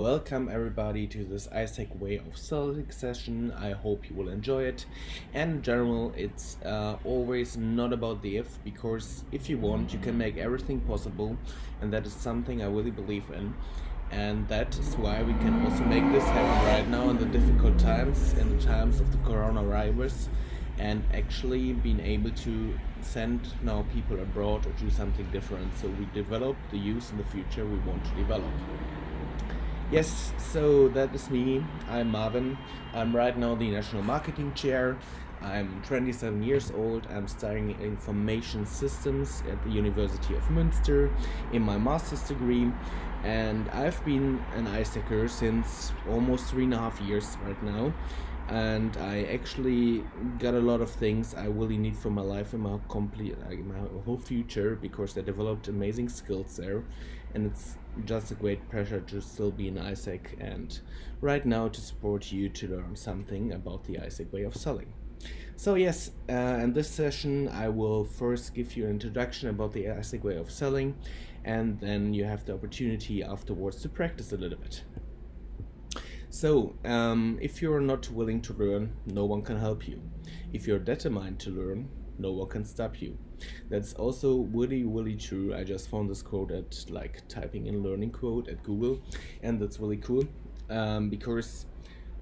Welcome everybody to this Aiesec Way of Selling session. I hope you will enjoy it. And in general, it's always not about the if, because if you want, you can make everything possible, and that is something I really believe in. And that is why we can also make this happen right now in the difficult times, in the times of the coronavirus, and actually being able to send now people abroad or do something different. So we develop the use in the future we want to develop. Yes, so that is me. I'm Marvin. I'm right now the National Marketing Chair. I'm 27 years old. I'm studying Information Systems at the University of Münster in my master's degree. And I've been an Aiesec since almost 3.5 years right now. And I actually got a lot of things I really need for my life and my whole future, because I developed amazing skills there, and it's just a great pleasure to still be an Aiesec and right now to support you to learn something about the Aiesec way of selling. So yes, in this session I will first give you an introduction about the Aiesec way of selling, and then you have the opportunity afterwards to practice a little bit. So, if you're not willing to learn, no one can help you. If you're determined to learn, no one can stop you. That's also really true. I just found this quote at typing in learning quote at Google, and that's really cool, because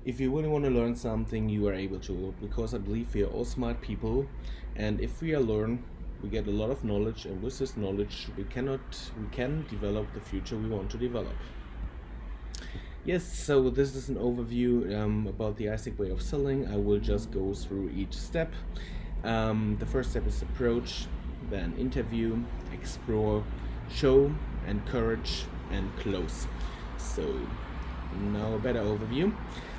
if you really want to learn something, you are able to, because I believe we are all smart people, and if we learn, we get a lot of knowledge, and with this knowledge we can develop the future we want to develop. Yes, so this is an overview about the Aiesec way of selling. I will just go through each step. The first step is approach, then interview, explore, show, encourage, and close. So now a better overview.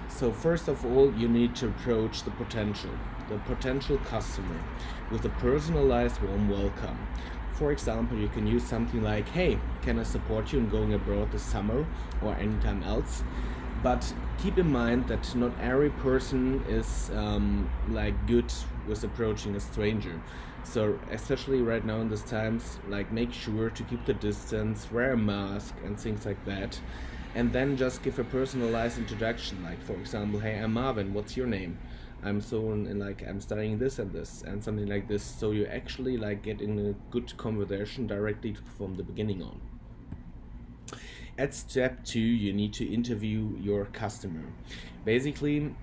So first of all, you need to approach the potential customer with a personalized warm welcome. For example, you can use something like, hey, can I support you in going abroad this summer or anytime else? But keep in mind that not every person is good with approaching a stranger. So especially right now in these times, make sure to keep the distance, wear a mask and things like that. And then just give a personalized introduction, like for example, hey, I'm Marvin, what's your name? I'm I'm studying this and this and something like this, so you actually get in a good conversation directly from the beginning on. At step 2, you need to interview your customer. Basically,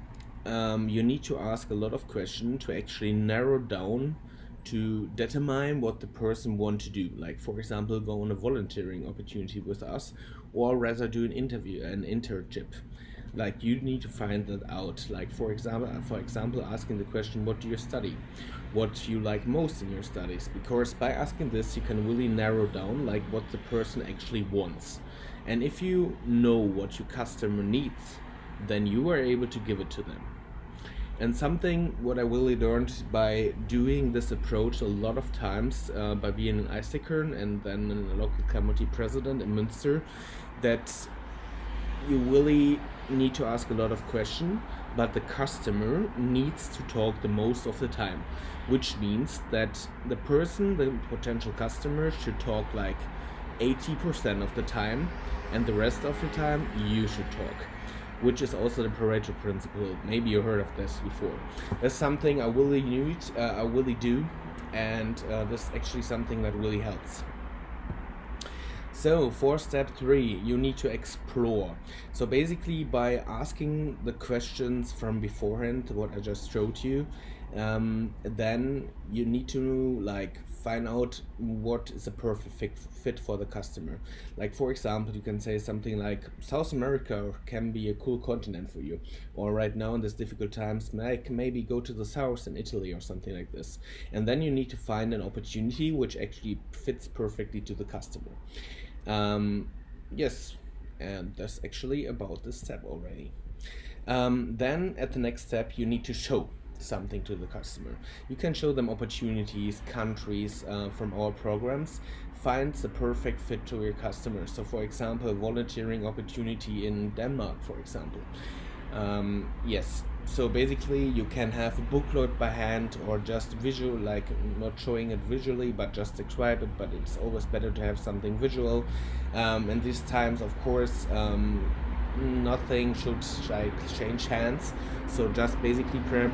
you need to ask a lot of questions to actually narrow down to determine what the person want to do. Like for example, go on a volunteering opportunity with us, or rather do an internship. You need to find that out. For example, asking the question, what do you study? What you like most in your studies? Because by asking this, you can really narrow down what the person actually wants. And if you know what your customer needs, then you are able to give it to them. And what I really learned by doing this approach a lot of times, by being an Aiesec and then a local community president in Münster, that you really need to ask a lot of questions, but the customer needs to talk the most of the time, which means that the potential customer, should talk 80% of the time, and the rest of the time you should talk, which is also the Pareto principle. Maybe you heard of this before. That's something I really do, and this is actually something that really helps. So for step 3, you need to explore. So basically, by asking the questions from beforehand, what I just showed you, then you need to find out what is a perfect fit for the customer. For example, you can say something like, South America can be a cool continent for you, or right now in these difficult times, maybe go to the south in Italy or something like this. And then you need to find an opportunity which actually fits perfectly to the customer. Yes, and that's actually about this step already. Then at the next step, you need to show something to the customer. You can show them opportunities, countries from our programs. Find the perfect fit to your customer. So for example, volunteering opportunity in Denmark, for example. Yes, so basically you can have a booklet by hand, or just visual, not showing it visually but just describe it, but it's always better to have something visual. In these times, of course, nothing should like change hands. So just basically prepare a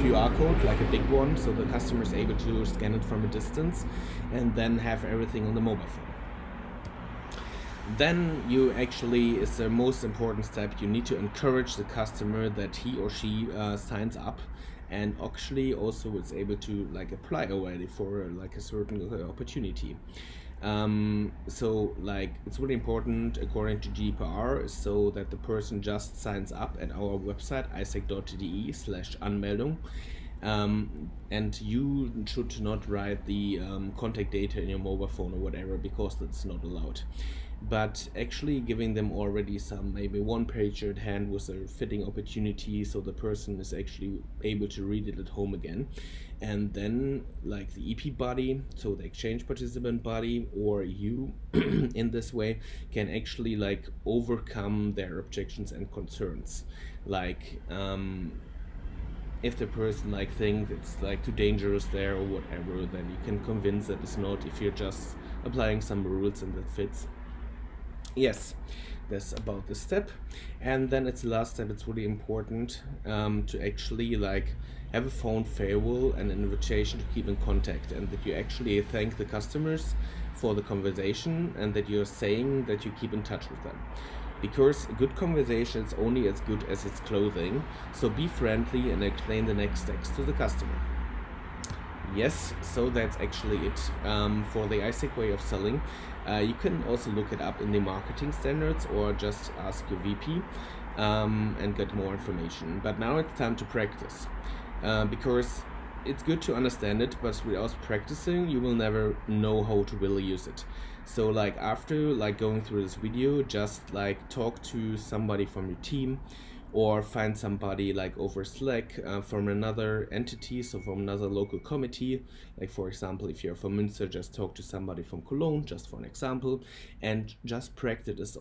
QR code, like a big one, so the customer is able to scan it from a distance, and then have everything on the mobile phone. Then you actually, is the most important step, you need to encourage the customer that he or she signs up, and actually also is able to like apply already for like a certain opportunity. So like it's really important according to GDPR, so that the person just signs up at our website aiesec.de/Anmeldung. And you should not write the contact data in your mobile phone or whatever, because that's not allowed. But actually giving them already some maybe one pager at hand with a fitting opportunity, so the person is actually able to read it at home again. And then like the EP body, so the exchange participant body, or you in this way can actually like overcome their objections and concerns. Like if the person like thinks it's like too dangerous there or whatever, then you can convince that it's not, if you're just applying some rules and that fits. Yes, that's about the step. And then it's the last step. It's really important to actually like have a phone farewell and an invitation to keep in contact, and that you actually thank the customers for the conversation, and that you're saying that you keep in touch with them, because a good conversation is only as good as its clothing. So be friendly and explain the next steps to the customer. Yes, so that's actually it for the Aiesec Way of Selling. You can also look it up in the marketing standards, or just ask your VP and get more information. But now it's time to practice, because it's good to understand it, but without practicing you will never know how to really use it. So like after like going through this video, just like talk to somebody from your team, or find somebody like over Slack from another entity, so from another local committee. Like for example, if you're from Münster, just talk to somebody from Cologne, just for an example, and just practice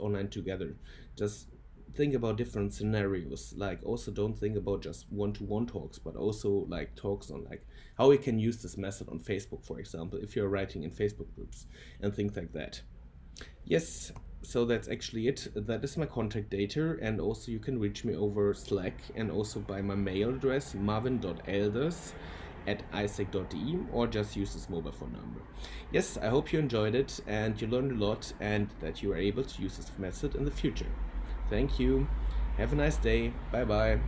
online together. Just think about different scenarios. Like also don't think about just one-to-one talks, but also like talks on like how we can use this method on Facebook, for example, if you're writing in Facebook groups and things like that. Yes, so that's actually it. That is my contact data, and also you can reach me over Slack and also by my mail address marvin.elders@aiesec.de, or just use this mobile phone number. Yes, I hope you enjoyed it and you learned a lot, and that you are able to use this method in the future. Thank you. Have a nice day. Bye bye.